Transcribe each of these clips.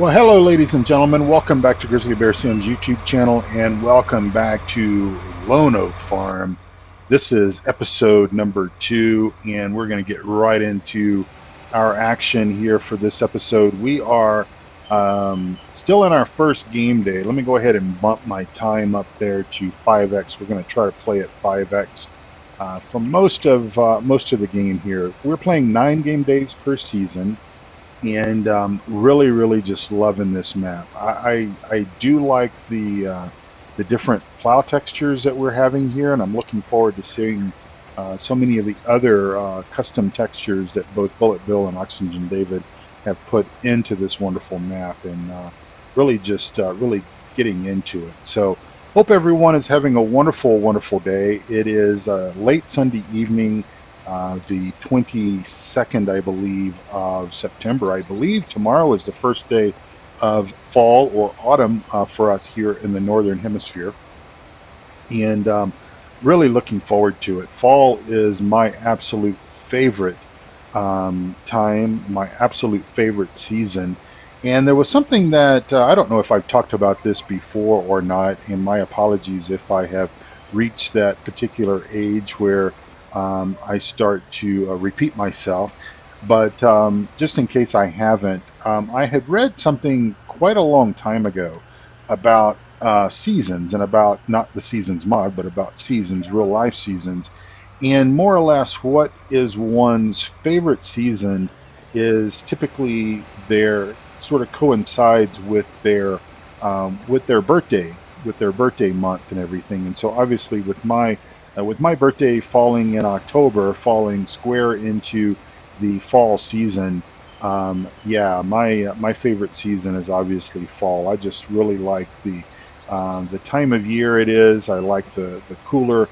Well, hello, ladies and gentlemen. Welcome back to Grizzly Bear Sim's YouTube channel, and welcome back to Lone Oak Farm. This is episode number 2, and we're going to get right into our action here for this episode. We are still in our first game day. Let me go ahead and bump my time up there to 5x. We're going to try to play at 5x for most of the game here. We're playing 9 game days per season. And really just loving this map. I do like the different plow textures that we're having here, and I'm looking forward to seeing so many of the other custom textures that both BulletBill and OxygenDavid have put into this wonderful map, and really getting into it. So hope everyone is having a wonderful day. It is late Sunday evening. The 22nd, I believe, of September. I believe tomorrow is the first day of fall or autumn for us here in the Northern Hemisphere. And really looking forward to it. Fall is my absolute favorite time, my absolute favorite season. And there was something that I don't know if I've talked about this before or not, and my apologies if I have reached that particular age where I start to repeat myself. But just in case I haven't, I had read something quite a long time ago about seasons, and about not the seasons mod, but about seasons, real life seasons. And more or less, what is one's favorite season is typically their sort of coincides with their birthday, with their birthday month and everything. And so obviously with my birthday falling in October, falling square into the fall season, yeah, my favorite season is obviously fall. I just really like the time of year it is. I like the cooler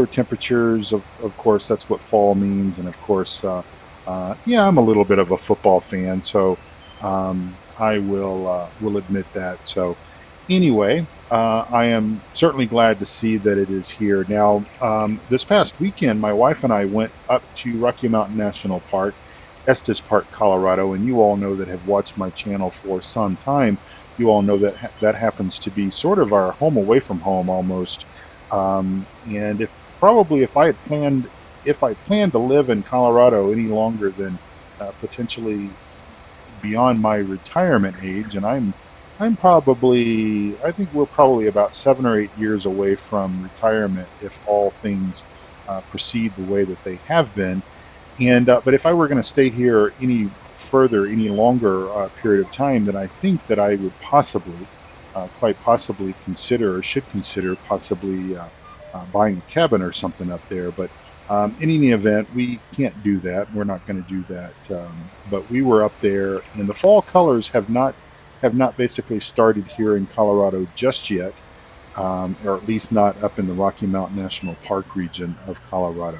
temperatures. Of course, that's what fall means, and of course, yeah, I'm a little bit of a football fan, so I will admit that. So anyway, I am certainly glad to see that it is here. Now, this past weekend, my wife and I went up to Rocky Mountain National Park, Estes Park, Colorado, and you all know that have watched my channel for some time. You all know that that happens to be sort of our home away from home almost. And if I had planned to live in Colorado any longer than potentially beyond my retirement age, and I think we're probably about 7 or 8 years away from retirement if all things proceed the way that they have been. And but if I were going to stay here any longer period of time, then I think that I would quite possibly consider, or should consider, possibly buying a cabin or something up there. But in any event, we can't do that. We're not going to do that. But we were up there, and the fall colors have not basically started here in Colorado just yet, or at least not up in the Rocky Mountain National Park region of Colorado.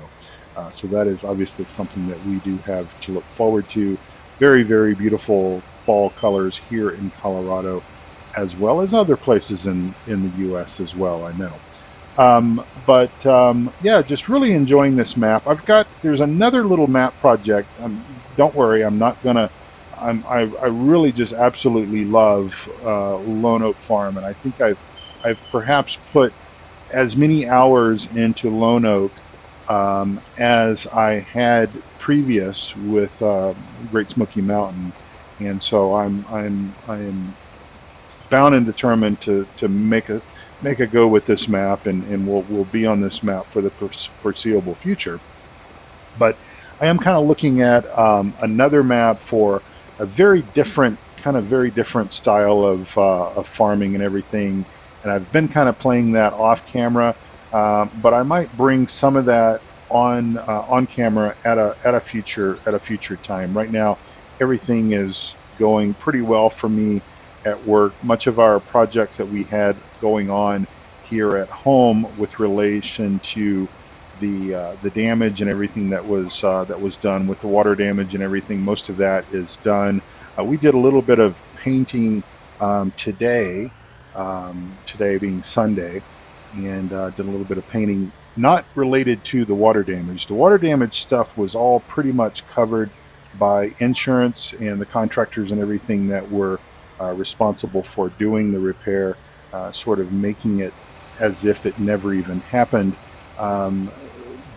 So that is obviously something that we do have to look forward to. Very beautiful fall colors here in Colorado, as well as other places in the U.S. as well, I know. Yeah, just really enjoying this map. There's another little map project. Don't worry, I'm not gonna. I really just absolutely love Lone Oak Farm, and I think I've perhaps put as many hours into Lone Oak as I had previous with Great Smoky Mountain, and so I am bound and determined to make a go with this map, and we'll be on this map for the foreseeable future. But I am kind of looking at another map for a very different style of farming and everything, and I've been kind of playing that off camera, but I might bring some of that on camera at a future time. Right now, everything is going pretty well for me at work. Much of our projects that we had going on here at home with relation to the damage and everything that was done with the water damage and everything, most of that is done. We did a little bit of painting today, today being Sunday, and did a little bit of painting not related to the water damage. The water damage stuff was all pretty much covered by insurance and the contractors and everything that were responsible for doing the repair, sort of making it as if it never even happened. Um,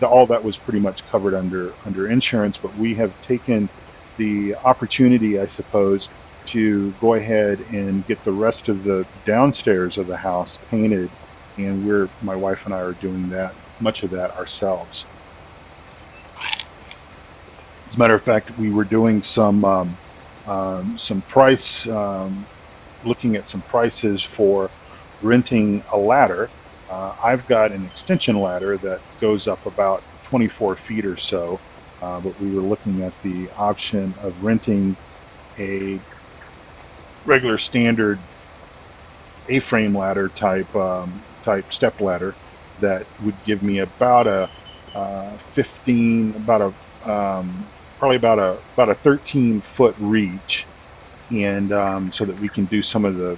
all that was pretty much covered under insurance, but we have taken the opportunity, I suppose, to go ahead and get the rest of the downstairs of the house painted, and my wife and I are doing that, much of that ourselves. As a matter of fact, we were doing some price, looking at some prices for renting a ladder. I've got an extension ladder that goes up about 24 feet or so, but we were looking at the option of renting a regular standard A-frame ladder type step ladder that would give me about a 15, probably about a 13-foot reach, and so that we can do some of the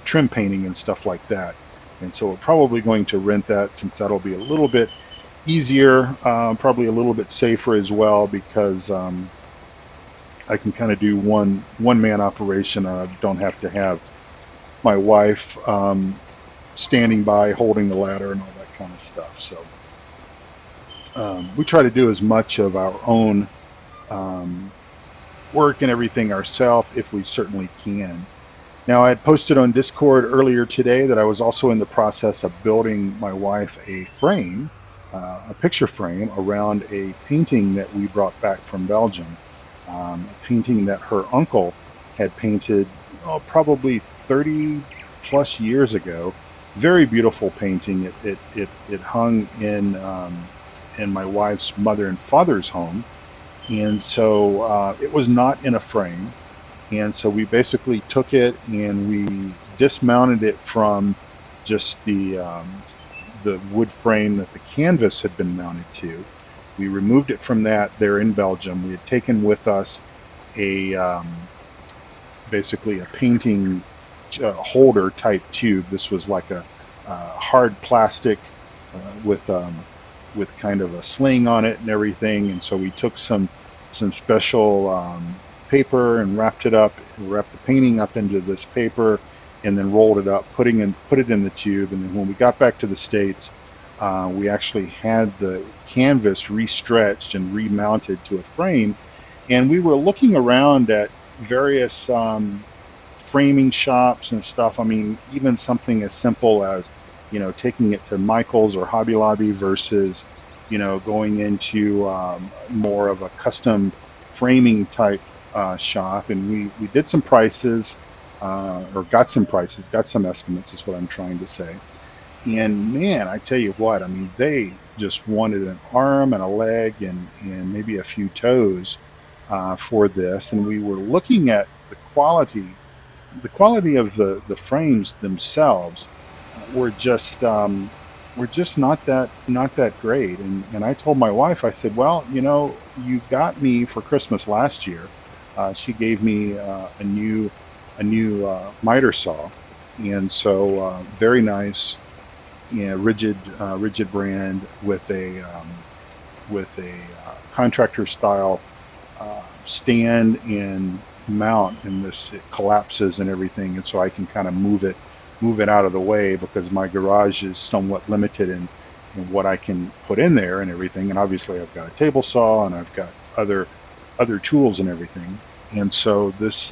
trim painting and stuff like that. And so we're probably going to rent that, since that'll be a little bit easier, probably a little bit safer as well, because I can kind of do one man operation. I don't have to have my wife standing by holding the ladder and all that kind of stuff. So we try to do as much of our own work and everything ourselves if we certainly can. Now, I had posted on Discord earlier today that I was also in the process of building my wife a frame, a picture frame around a painting that we brought back from Belgium, a painting that her uncle had painted probably 30 plus years ago. Very beautiful painting. It hung in my wife's mother and father's home, and so it was not in a frame. And so we basically took it and we dismounted it from just the wood frame that the canvas had been mounted to. We removed it from that there in Belgium. We had taken with us a basically a painting holder type tube. This was like a hard plastic with kind of a sling on it and everything. And so we took some special paper and wrapped the painting up into this paper, and then rolled it up, put it in the tube. And then when we got back to the States, we actually had the canvas restretched and remounted to a frame. And we were looking around at various framing shops and stuff. I mean, even something as simple as, taking it to Michael's or Hobby Lobby versus, going into more of a custom framing type shop. And we did some prices, or got some estimates is what I'm trying to say. And man, I tell you what, I mean, they just wanted an arm and a leg and maybe a few toes for this. And we were looking at the quality of the frames themselves were just not that great. And I told my wife, I said, well, you got me for Christmas last year. She gave me a new miter saw, and so very nice, rigid brand with a contractor style stand and mount, and it collapses and everything, and so I can kind of move it out of the way, because my garage is somewhat limited in what I can put in there and everything. And obviously I've got a table saw and I've got other tools and everything. And so this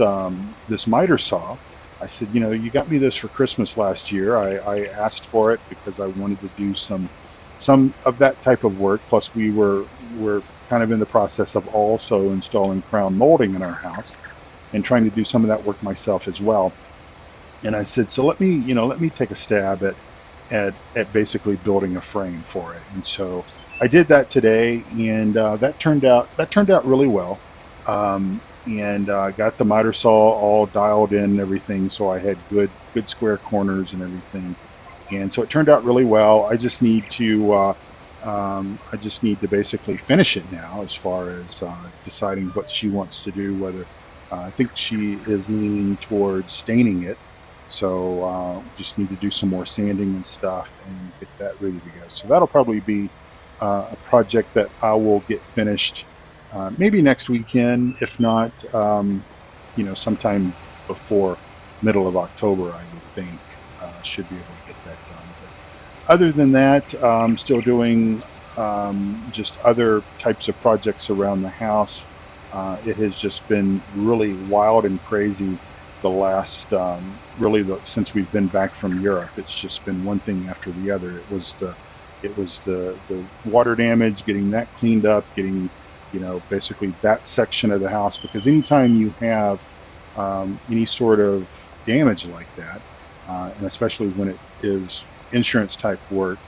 miter saw, I said, you got me this for Christmas last year. I asked for it because I wanted to do some of that type of work. Plus we're kind of in the process of also installing crown molding in our house and trying to do some of that work myself as well. And I said, so let me take a stab at basically building a frame for it. And so I did that today, and that turned out really well. And got the miter saw all dialed in and everything, so I had good square corners and everything. And so it turned out really well. I just need to basically finish it now, as far as deciding what she wants to do. Whether I think she is leaning towards staining it. So just need to do some more sanding and stuff and get that ready to go. So that'll probably be a project that I will get finished maybe next weekend, if not, sometime before middle of October, I would think. Should be able to get that done. But other than that, still doing just other types of projects around the house. It has just been really wild and crazy the last since we've been back from Europe. It's just been one thing after the other. It was the water damage, getting that cleaned up, getting basically that section of the house, because anytime you have any sort of damage like that, and especially when it is insurance type work,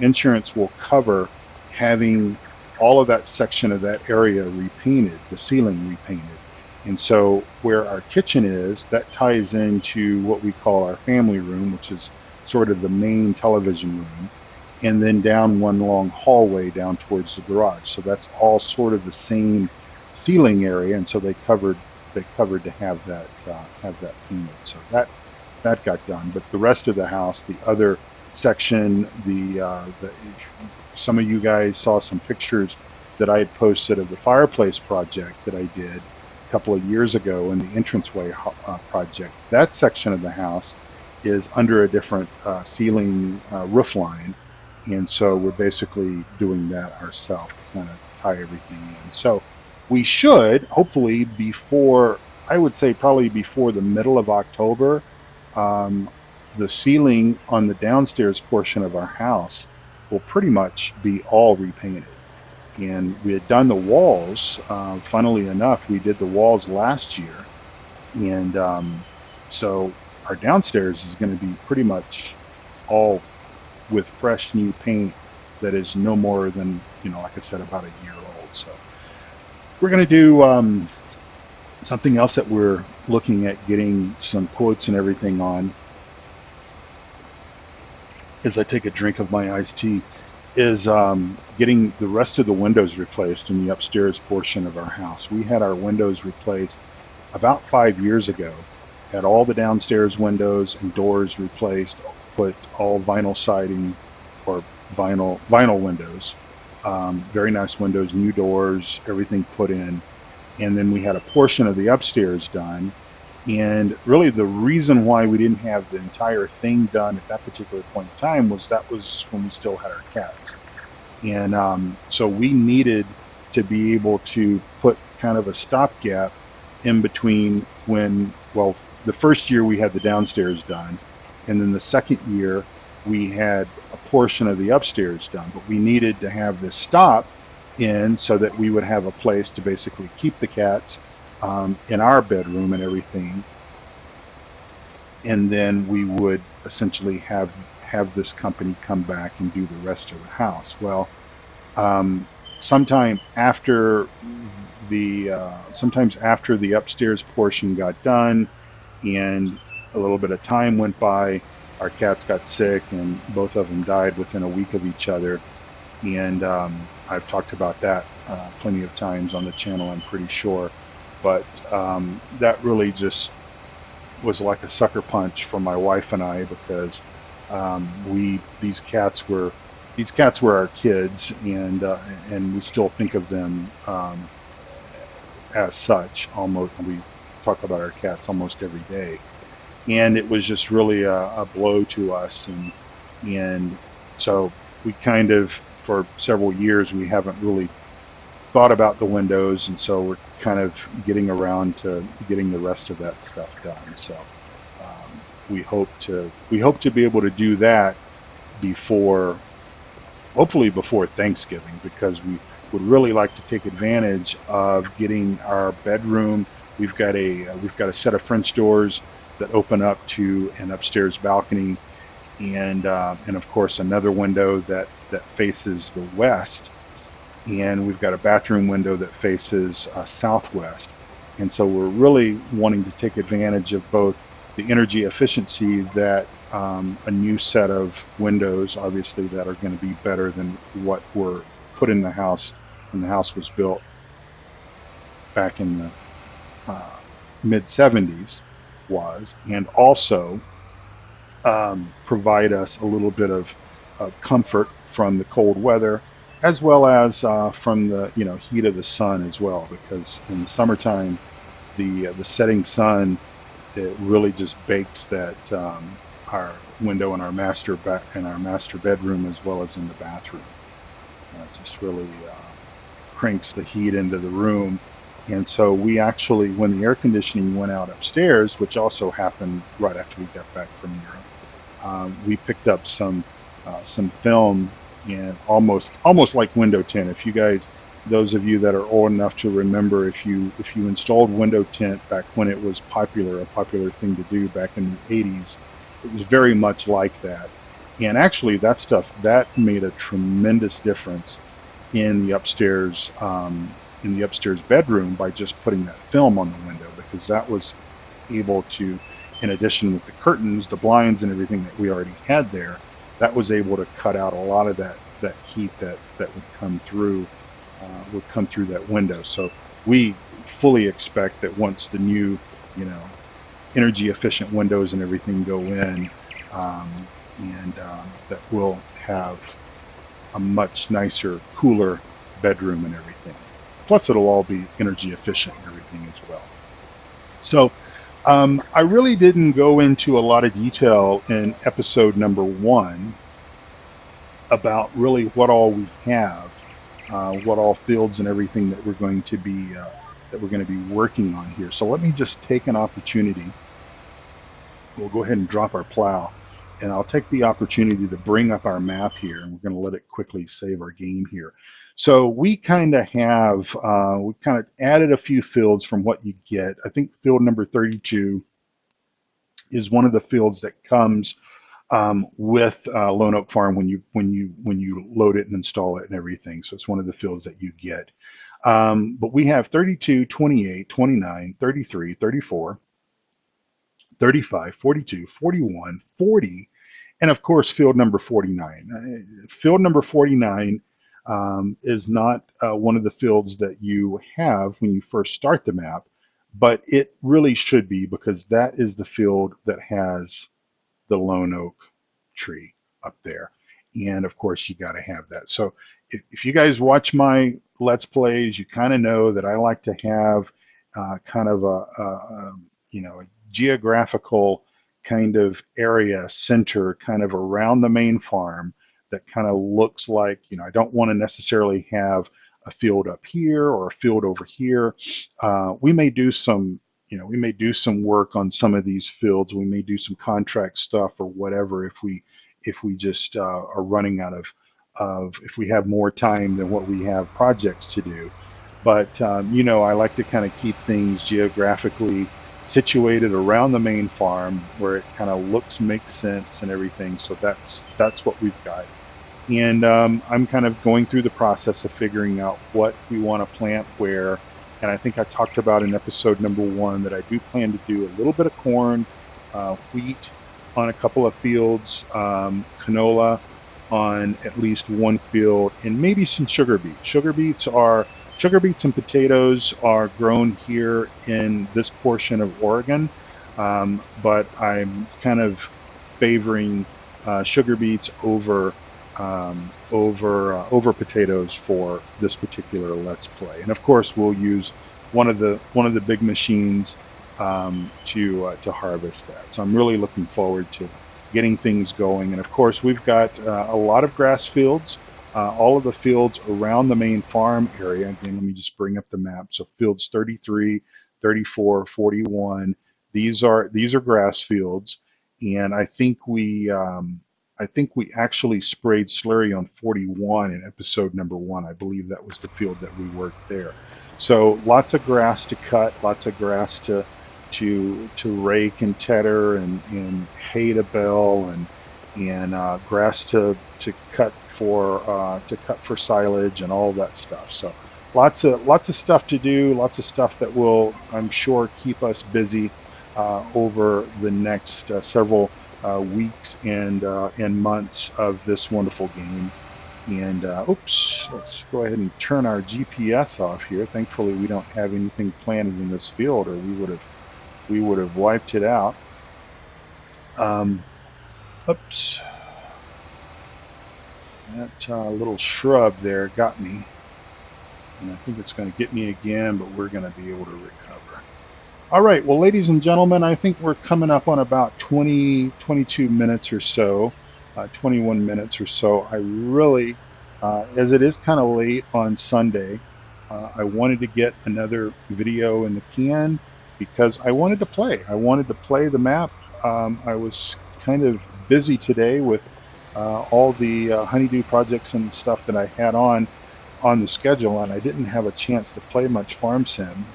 insurance will cover having all of that section of that area repainted, the ceiling repainted. And so where our kitchen is, that ties into what we call our family room, which is sort of the main television room, and then down one long hallway down towards the garage. So that's all sort of the same ceiling area, and so they covered to have that painted. So that got done. But the rest of the house, the other section, some of you guys saw some pictures that I had posted of the fireplace project that I did a couple of years ago in the entranceway project. That section of the house is under a different ceiling roof line, and so we're basically doing that ourselves to kind of tie everything in. So we should hopefully I would say probably before the middle of October, the ceiling on the downstairs portion of our house will pretty much be all repainted. And we had done the walls. Funnily enough, we did the walls last year, and so our downstairs is going to be pretty much all with fresh new paint that is no more than, like I said, about a year old. So we're going to do something else that we're looking at getting some quotes and everything on, as I take a drink of my iced tea, is getting the rest of the windows replaced in the upstairs portion of our house. We had our windows replaced about 5 years ago. Had all the downstairs windows and doors replaced, put all vinyl siding or vinyl windows, very nice windows, new doors, everything put in. And then we had a portion of the upstairs done. And really the reason why we didn't have the entire thing done at that particular point in time was that was when we still had our cats. And so we needed to be able to put kind of a stopgap in between the first year we had the downstairs done, and then the second year we had a portion of the upstairs done. But we needed to have this stop in so that we would have a place to basically keep the cats in our bedroom and everything, and then we would essentially have this company come back and do the rest of the house. Well, sometimes after the upstairs portion got done and a little bit of time went by, our cats got sick and both of them died within a week of each other. And I've talked about that plenty of times on the channel, I'm pretty sure. But that really just was like a sucker punch for my wife and I, because these cats were our kids, and we still think of them as such. Almost, we talk about our cats almost every day, and it was just really a blow to us. And so we kind of, for several years, we haven't really thought about the windows, and so we're kind of getting around to getting the rest of that stuff done. So we hope to be able to do that hopefully before Thanksgiving, because we would really like to take advantage of getting our bedroom. We've got a set of French doors that open up to an upstairs balcony, and of course another window that faces the west, and we've got a bathroom window that faces southwest. And so we're really wanting to take advantage of both the energy efficiency that a new set of windows, obviously, that are going to be better than what were put in the house when the house was built back in the mid-70s was, and also provide us a little bit of comfort from the cold weather, as well as from the heat of the sun as well, because in the summertime the setting sun it really just bakes that our window in our master bedroom as well as in the bathroom. Just really cranks the heat into the room. And so we actually, when the air conditioning went out upstairs, which also happened right after we got back from Europe, we picked up some film, and almost like window tint. If you guys, those of you that are old enough to remember, if you installed window tint back when it was a popular thing to do back in the 80s, it was very much like that. And actually, that stuff that made a tremendous difference in the upstairs bedroom by just putting that film on the window, because that was able to, in addition with the curtains, the blinds, and everything that we already had there, that was able to cut out a lot of that heat that would come through that window. So we fully expect that once the new, you know, energy efficient windows and everything go in, that we'll have a much nicer, cooler bedroom and everything. Plus, it'll all be energy efficient and everything as well. So I really didn't go into a lot of detail in episode number 1 about really what all we have, what all fields and everything that we're going to be working on here. So let me just take an opportunity. We'll go ahead and drop our plow, and I'll take the opportunity to bring up our map here, and we're going to let it quickly save our game here. So we kind of have, we kind of added a few fields from what you get. I think field number 32 is one of the fields that comes with Lone Oak Farm when you load it and install it and everything. So it's one of the fields that you get. But we have 32, 28, 29, 33, 34, 35, 42, 41, 40, and of course field number 49. Field number 49 is not one of the fields that you have when you first start the map, but it really should be, because that is the field that has the lone oak tree up there. And of course you got to have that. So if you guys watch my Let's Plays, you kind of know that I like to have kind of a geographical kind of area center kind of around the main farm that kind of looks like, I don't want to necessarily have a field up here or a field over here. We may do some work on some of these fields. We may do some contract stuff or whatever if we just are running out of if we have more time than what we have projects to do. But I like to kind of keep things geographically situated around the main farm where it kind of makes sense and everything. So that's what we've got. And I'm kind of going through the process of figuring out what we want to plant where. And I think I talked about in episode number 1 that I do plan to do a little bit of corn, wheat on a couple of fields, canola on at least one field, and maybe some sugar beets. Sugar beets and potatoes are grown here in this portion of Oregon, but I'm kind of favoring sugar beets over potatoes for this particular Let's Play. And of course, we'll use one of the big machines to harvest that. So I'm really looking forward to getting things going. And of course, we've got a lot of grass fields. All of the fields around the main farm area. Again, let me just bring up the map. So fields 33, 34, 41. These are grass fields, and I think we actually sprayed slurry on 41 in episode number 1. I believe that was the field that we worked there. So lots of grass to cut, lots of grass to rake and tedder, and hay to bale, and grass to cut for silage and all that stuff. So lots of stuff to do, lots of stuff that will, I'm sure, keep us busy over the next several weeks and months of this wonderful game. And oops, let's go ahead and turn our GPS off here. Thankfully, we don't have anything planted in this field, or we would have wiped it out. Oops. That little shrub there got me, and I think it's going to get me again, but we're going to be able to recover. All right, well, ladies and gentlemen, I think we're coming up on about 20, 22 minutes or so, 21 minutes or so. I really, as it is kind of late on Sunday, I wanted to get another video in the can because I wanted to play. I wanted to play the map. I was kind of busy today with all the honeydew projects and stuff that I had on the schedule, and I didn't have a chance to play much farm sim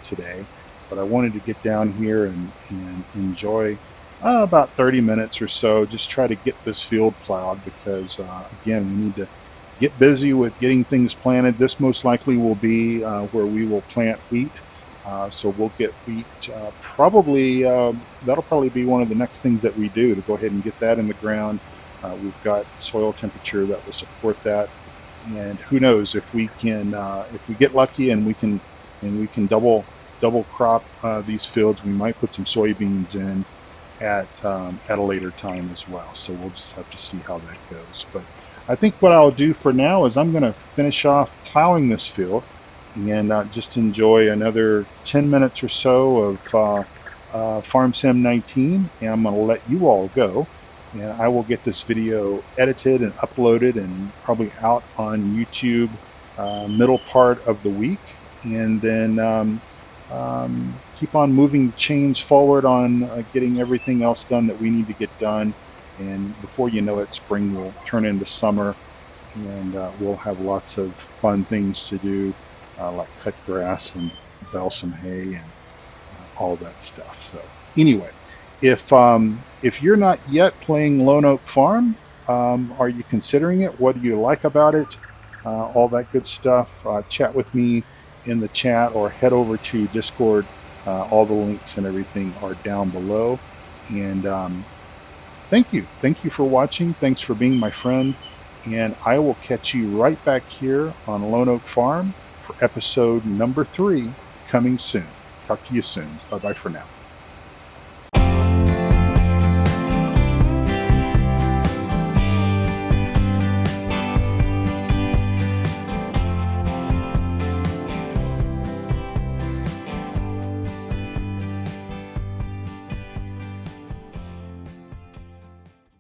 today, but I wanted to get down here and enjoy about 30 minutes or so, just try to get this field plowed because, again, we need to get busy with getting things planted. This most likely will be where we will plant wheat. So we'll get wheat probably, that'll probably be one of the next things that we do to go ahead and get that in the ground. We've got soil temperature that will support that. And who knows if we get lucky and we can double crop these fields, we might put some soybeans in at a later time as well. So we'll just have to see how that goes. But I think what I'll do for now is I'm going to finish off plowing this field and just enjoy another 10 minutes or so of Farm Sim 19, and I'm going to let you all go. And I will get this video edited and uploaded and probably out on YouTube middle part of the week. And then keep on moving the chains forward on getting everything else done that we need to get done. And before you know it, spring will turn into summer, and we'll have lots of fun things to do, like cut grass and bale some hay and all that stuff. So anyway, if you're not yet playing Lone Oak Farm, are you considering it? What do you like about it? All that good stuff. Chat with me in the chat or head over to Discord. All the links and everything are down below. And thank you for watching. Thanks for being my friend. And I will catch you right back here on Lone Oak Farm for episode number 3 coming soon. Talk to you soon. Bye bye for now.